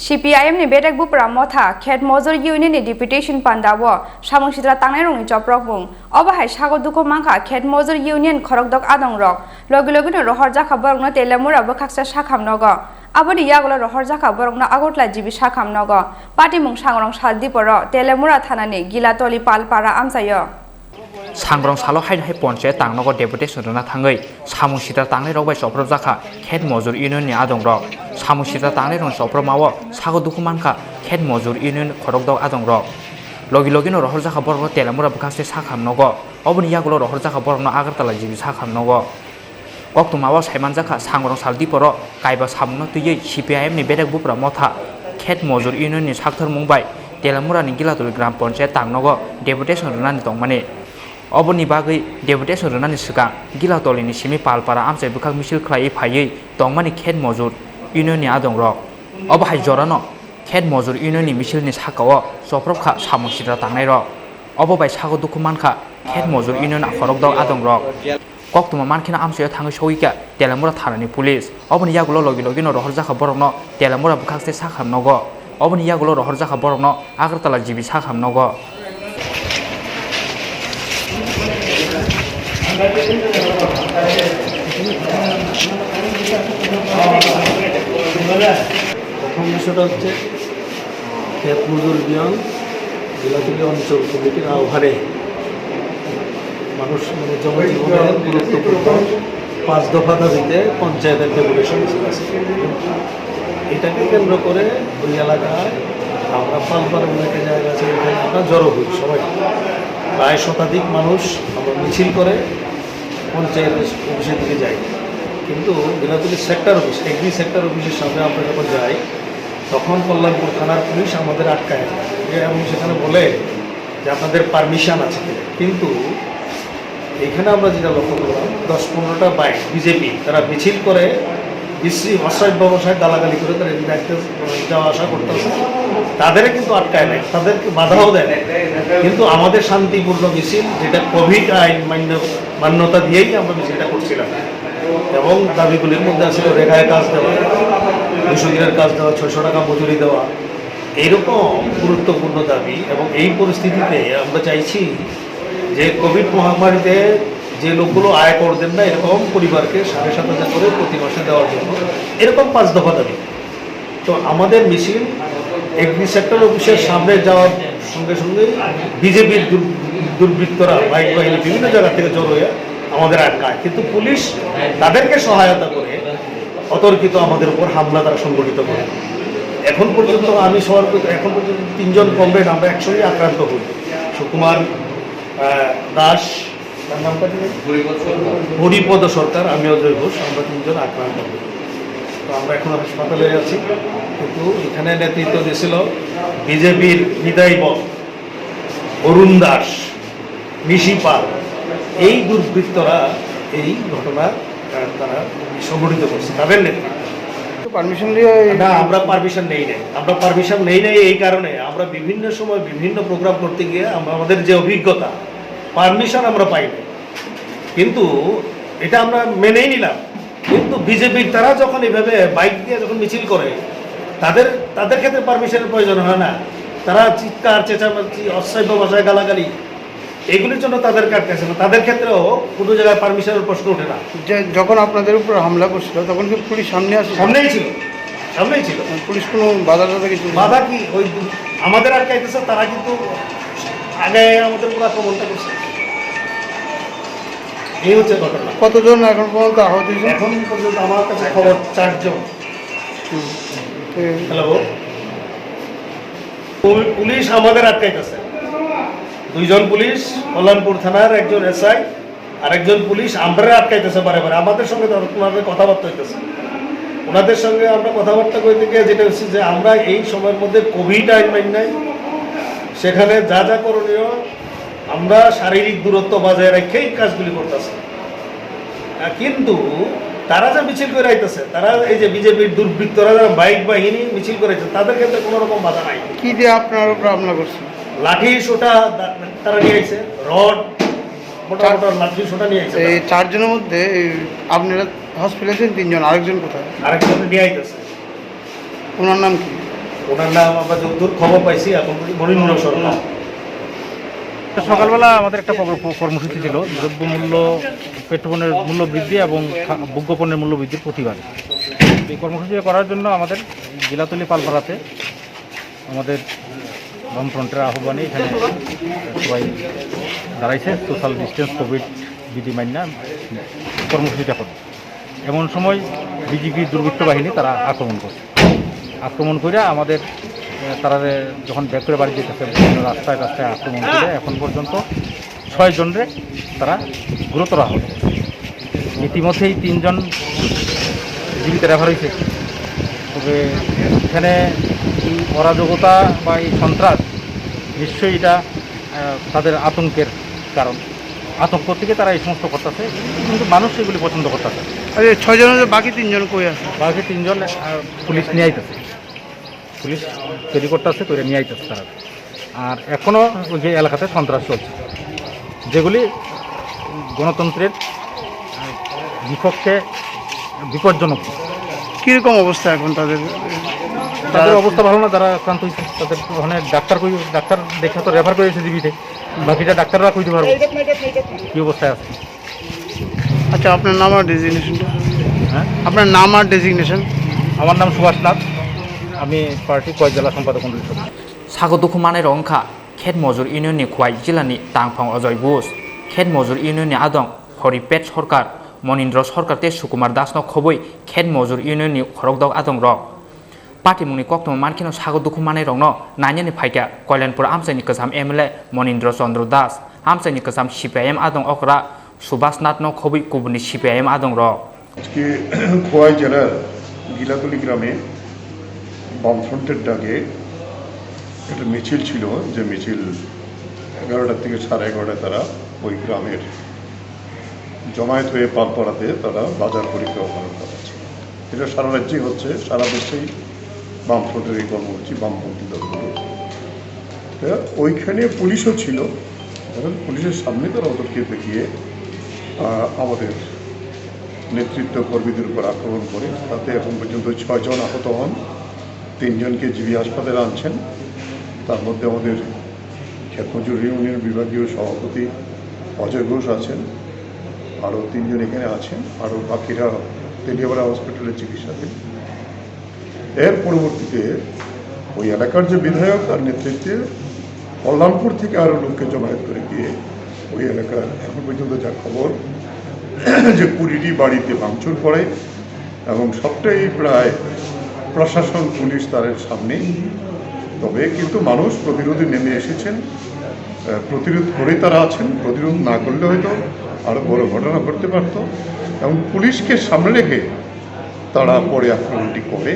CPIM ni bedek bupra motha khet mojor union ni deputation pandawo samung sidra tangnai rong ni joprok bung obahai sago duko mangkha khet mojor union khorokdok adong rok logi logi no rohor jakha borokno telemura bokaksa sakham nogo aboni yagolo rohor jakha borokno agotla jibi sakham nogo patimung sangrong saldiporo telemura thanani gilatoli palpara amsayo सांग्रं सालो high panchayat तांगनगो deputation रना थाङै सामु सिदा तांगनै रगबाय सफ्रब जाखा खेत मजुर union नि आदं रक सामु सिदा तांगनै रं सफ्रब मावो सागो दुखु मानखा खेत मजुर इउनियन खरक दग आदं रक लगी लगी नो रहर जाखा बरग तेलामुरा बखासे साखाम नगो अबनि यागलो रहर जाखा बरगनो आगरतला जिबि साखाम नगो कक्तु मावो साइमान जाखा सांग्रं सालदि पर काइबा सामुनो तुयै CPIM नि बेदक बुप्रा मथा खेत मजुर इउनियन नि साक्थर मुंबाय तेलामुरा नि गिलातुल ग्राम पन्चायत तांगनगो डेपुटेशन रना नि दंमाने अबनि बागै डेपुटेशन रनानि सिगां गिलातलिनि सिमि पालपारा आमसाय बुखाक मिसिल खालायै फायै दंमानि खेत मजुर इउनियननि आदं रक अबहाय जरानो खेत मजुर इउनियननि मिसिलनि साकाव सफ्रबखा सामु सिद्रा तांनाय रक अबबाय सागो दुखु मानखा खेत मजुर इउनियन खरक दग आदं रक कक्तुमा मानखिना आमसाय थाङै सौयिका तेलामुरा थानानि पुलिस अबनि यागुलो लगी लगी नो रहर जाखा बरकनो तेलामुरा बुखाकसे साखाम नगो अबनि यागुलो रहर जाखा बरकनो आगरतला जिबि साखाम नगो প্রথম বিষয়টা হচ্ছে খেত মজুর ইউনিয়ন বিলাতলী অঞ্চল কমিটির আহ্বানে মানুষ জনজীবনের গুরুত্বপূর্ণ 5 দফা দাবিতে পঞ্চায়েতের ডেপুটেশন আছে। এটাকে কেন্দ্র করে ওই এলাকায় আমরা পালপাড়া একটা জায়গা আছে, এখানে আমরা জড়ো হই সবাই, প্রায় শতাধিক মানুষ আমরা মিছিল করে পঞ্চায়েত অফিসের দিকে যাই। কিন্তু বিলাতলী সেক্টর অফিস এগ্রি সেক্টর অফিসের সামনে আমরা যখন যাই তখন কল্যাণপুর থানার পুলিশ আমাদের আটকায় এবং সেখানে বলে যে আপনাদের পারমিশন আছে কিনা। কিন্তু এখানে আমরা যেটা লক্ষ্য করলাম 10-15টা বাইক বিজেপি তারা মিছিল করে বিশ্রী অসহায় ব্যবসায় গালাগালি করে তারা দেখতে যাওয়া আসা করতেছে, তাদের কিন্তু আটকায় নেয়, তাদেরকে বাধাও দেয় না। কিন্তু আমাদের শান্তিপূর্ণ মিছিল যেটা কোভিড আইন মান্যতা দিয়েই আমরা মিছিলটা করছিলাম এবং দাবিগুলির মধ্যে আসলে রেখায় কাজ দেওয়া, 200 দিনের কাজ দেওয়া, 600 টাকা মজুরি দেওয়া, এইরকম গুরুত্বপূর্ণ দাবি। এবং এই পরিস্থিতিতে আমরা চাইছি যে কোভিড মহামারীতে যে লোকগুলো আয় কর দেন না এরকম পরিবারকে 7,500 করে প্রতি মাসে দেওয়ার জন্য এরকম 5 দফা দাবি। তো আমাদের মিছিল এগ্রি সেক্টর অফিসের সামনে যাওয়ার সঙ্গে সঙ্গে বিজেপির দুর্বৃত্তরা বাইক বাহিনী বিভিন্ন জায়গা থেকে জড়ো হয়ে আমাদের আটকায়, কিন্তু পুলিশ তাদেরকে সহায়তা করে অতর্কিত আমাদের উপর হামলা তারা সংগঠিত করে। এখন পর্যন্ত আমি এখন পর্যন্ত 3 জন কমরেড আমরা একসঙ্গে আক্রান্ত হই। সুকুমার দাস, তার নামটা কি, হরিপদ সরকার, আমি অজয় ঘোষ, আমরা 3 জন আক্রান্ত হই। তো আমরা এখন হাসপাতালে আছি। কিন্তু এখানে নেতৃত্ব দিয়েছিল বিজেপির হৃদয় বল, অরুণ দাস, নিশি পাল, এই দুর্বৃত্তরা এই ঘটনা তারা সংগঠিত করছে, তাদের নেতৃত্ব। পারমিশন দিয়ে না, আমরা পারমিশন নেই নাই। আমরা পারমিশন নেই নাই এই কারণে আমরা বিভিন্ন সময় বিভিন্ন প্রোগ্রাম করতে গিয়ে আমাদের যে অভিজ্ঞতা, পারমিশন আমরা পাই না, কিন্তু এটা আমরা মেনেই নিলাম। কিন্তু বিজেপির তারা যখন এভাবে বাইক দিয়ে যখন মিছিল করে তাদের ক্ষেত্রে পারমিশনের প্রয়োজন হয় না। তারা চিৎকার চেঁচামেচি, অশ্রাব্য ভাষায় গালাগালি, এগুলির জন্য তাদেরকে আটকাছে না। তাদের ক্ষেত্রেও কোনো জায়গায় পারমিশনের প্রশ্ন ওঠে না। যে যখন আপনাদের উপর হামলা করছিল তখন কি পুলিশ সামনে আসে? সামনেই ছিল। পুলিশ কোনো বাধা টাধা কিছু? বাধা কি, ওই আমাদের আটকাইতেছে, তারা কিন্তু আগে আমাদের উপর আক্রমণটা করছে। এই হচ্ছে ঘটনা। কতজন এখন পর্যন্ত আহত হয়েছে? এখন পর্যন্ত আমার কাছে খবর 4 জন। হ্যালো, পুলিশ আমাদের আটকাইতেছে। 2 জন পুলিশ, কল্যাণপুর থানার একজন SI আর একজন পুলিশ আমরা আটকাইতেছে বারে বারে। আমাদের সঙ্গে ওনাদের কথাবার্তা হইতেছে, ওনাদের সঙ্গে আমরা কথাবার্তা কইতে গিয়ে যেটা হচ্ছে যে আমরা এই সময়ের মধ্যে কোভিড আইন মাইন নাই, সেখানে যা যা করণীয় আমরা শারীরিক দূরত্ব বজায় রেখেই কাজগুলি করতেছি। কিন্তু তারা যা মিছিল করে আইতেছে, তারা এই যে বিজেপির দুর্বৃত্তরা যারা বাইক বাহিনী মিছিল করেছে, তাদের ক্ষেত্রে কোনো রকম বাধা নাই। কি দিয়ে আপনার উপর হামলা করছে? লাঠি সোটা তারা নিয়ে আইছে, রড, মোটা মোটা লাঠি সোটা নিয়ে আইছে। এই 4 জনের মধ্যে আপনারা হসপিটালে 3 জন, আরেকজন কোথায়? আরেকজন নিয়ে আইতেছে। ওনার নাম কি? ওনার নাম আমরা যতদূর খবর পাইছি এখন মনীন্দ্র সরকার। সকালবেলা আমাদের একটা কর্মসূচি ছিল দ্রব্যমূল্য পেট্রোলের মূল্য বৃদ্ধি এবং ভোগ্যপণ্যের মূল্য বৃদ্ধির প্রতিবাদে। এই কর্মসূচি করার জন্য আমাদের জিলাতলি পালপাড়াতে আমাদের বামফ্রন্টের আহ্বানে এখানে সবাই দাঁড়াইছে সোশ্যাল ডিস্টেন্স কোভিড বিধি মান্যা কর্মসূচিটা করে। এমন সময় বিজেপি দুর্বৃত্ত বাহিনী তারা আক্রমণ করে আমাদের তারা যখন ব্যাক করে বাড়ি যেতেছে বিভিন্ন রাস্তায় আক্রমণ করে এখন পর্যন্ত 6 জনরে তারা গুরুতর আহত। ইতিমধ্যেই 3 জন জীবিত রেফার হয়েছে। তবে এখানে এই অরাজকতা বা এই সন্ত্রাস নিশ্চয়ই এটা তাদের আতঙ্কের কারণ। আতঙ্ক থেকে তারা এই সমস্ত করতেছে, কিন্তু মানুষ এগুলি পছন্দ করতেছে। আচ্ছা 6 জনের বাকি 3 জন কই আছে? বাকি 3 জন পুলিশ নিয়ে আইতেছে, পুলিশ তৈরি করতেছে, তৈরি নিয়ে আইতেছে তারা। আর এখনও ওই যে এলাকাতে সন্ত্রাস চলছে, যেগুলি গণতন্ত্রের বিপক্ষে বিপজ্জনক। কীরকম অবস্থা এখন তাদের? তাদের অবস্থা ভালো না, যারা আক্রান্ত হয়েছে তাদের ওখানে ডাক্তার দেখে তো রেফার করেছে জীবিতে, বাকিটা ডাক্তাররা কইতে পারবে কী অবস্থায় আছে। আচ্ছা আপনার নাম আর ডেজিগনেশনটা? হ্যাঁ, আপনার নাম আর ডেজিগনেশন? আমার নাম সুভাষ নাথ, আমি পার্টি কয় জেলা সম্পাদক মন্ডলীর সদস্য। সাগদুখু মানের রংখা খেত মজুর ইউনিয়ননি খোয়াই জিলানি তাংফাং অজয় ঘোষ, খেত মজুর ইউনিয়ননি আদং হরিপেট সরকার, মনীন্দ্র সরকার তে সুকুমার দাস খবই খেত মজুর ইউনিয়ননি খরকদক আদং রক। পার্টি মুনি কক্তম মানখিনো সাগদুখু মানের রং নাইনানি ফাইকা কল্যাণপুর আমসাইনি কসাম এমএলএ মনীন্দ্র চন্দ্র দাস, আমসাইনি কসাম সিপিআইএম আদং অকরা সুভাষ নাথ খবই কুবুনি সিপিআইএম আদং রক। আজকে খোয়াই জেলার গিলাতলি গ্রামে বামফ্রন্টের ডাকে একটা মিছিল ছিল, যে মিছিল 11টা থেকে 11:30 তারা ওই গ্রামের জমায়েত হয়ে পালপাড়াতে তারা বাজার পরিক্রমা পালন করাচ্ছে। এটা সারা রাজ্যেই হচ্ছে, সারা দেশেই বামফ্রন্টের এই কর্মসূচি বামপন্থী দলগুলো। ওইখানে পুলিশও ছিল, পুলিশের সামনে তারা ওদেরকে দেখিয়ে আমাদের নেতৃত্ব কর্মীদের উপর আক্রমণ করে, তাতে এখন পর্যন্ত 6 জন আহত হন, 3 জনকে জিবি হাসপাতালে আনছেন। তার মধ্যে আমাদের খেতমজুর ইউনিয়ন বিভাগীয় সভাপতি অজয় ঘোষ আছেন, আরও 3 জন এখানে আছেন, আরও বাকিরা তেলিয়াপাড়া হসপিটালে চিকিৎসাধীন। এর পরবর্তীতে ওই এলাকার যে বিধায়ক তার নেতৃত্বে কল্যাণপুর থেকে আরও লোককে জমায়েত করে গিয়ে ওই এলাকার এখন পর্যন্ত যা খবর যে 20টি বাড়িতে ভাঙচুর করে এবং সবটাই প্রায় প্রশাসন পুলিশ তাদের সামনে। তবে কিন্তু মানুষ প্রতিরোধে নেমে এসেছেন, প্রতিরোধ করে তারা আছেন। প্রতিরোধ না করলে হয়তো আরও বড় ঘটনা ঘটতে পারত, এবং পুলিশকে সামনে রেখে তারা পরে আক্রমণটি করে।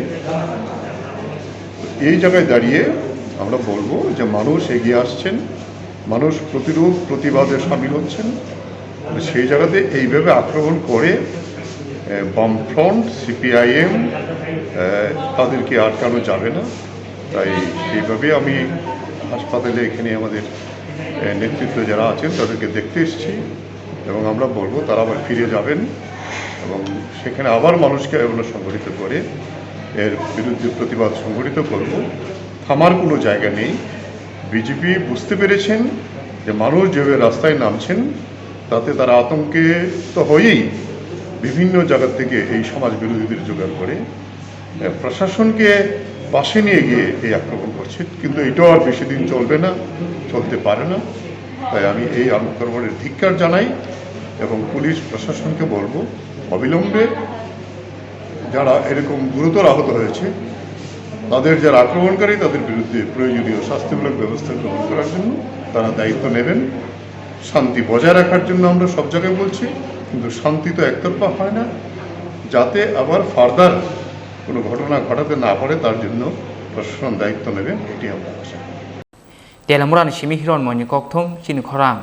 এই জায়গায় দাঁড়িয়ে আমরা বলবো যে মানুষ এগিয়ে আসছেন, মানুষ প্রতিরোধ প্রতিবাদে সামিল হচ্ছেন। সেই জায়গাতে এইভাবে আক্রমণ করে বামফ্রন্ট সিপিআইএম তাদেরকে আটকানো যাবে না। তাই সেইভাবে আমি হাসপাতালে এখানে আমাদের নেতৃত্ব যারা আছেন তাদেরকে দেখতে এসেছি, এবং আমরা বলবো তারা আবার ফিরে যাবেন এবং সেখানে আবার মানুষকে আমরা সংগঠিত করে এর বিরুদ্ধে প্রতিবাদ সংগঠিত করব। থামার কোনো জায়গা নেই। বিজেপি বুঝতে পেরেছেন যে মানুষ যেভাবে রাস্তায় নামছেন তাতে তারা আতঙ্কে তো হয়েই বিভিন্ন জায়গা থেকে এই সমাজ বিরোধীদের জোগাড় করে প্রশাসনকে পাশে নিয়ে গিয়ে এই আক্রমণ করছে। কিন্তু এটাও আর বেশি দিন চলবে না, চলতে পারে না। তাই আমি এই আক্রমণের ধিক্কার জানাই এবং পুলিশ প্রশাসনকে বলবো অবিলম্বে যারা এরকম গুরুতর আহত হয়েছে তাদের যারা আক্রমণকারী তাদের বিরুদ্ধে প্রয়োজনীয় শাস্তিমূলক ব্যবস্থা গ্রহণ করার জন্য তারা দায়িত্ব নেবেন। শান্তি বজায় রাখার জন্য আমরা সব জায়গায় বলছি, কিন্তু শান্তি তো একতরফা হয় না। যাতে আবার ফার্দার কোনো ঘটনা ঘটাতে না পারে তার জন্য প্রশাসন দায়িত্ব নেবেন, এটি আমরা আশা করি। তেলামুরানি সিমি হিরন মনি ককথম চিনি খরাং।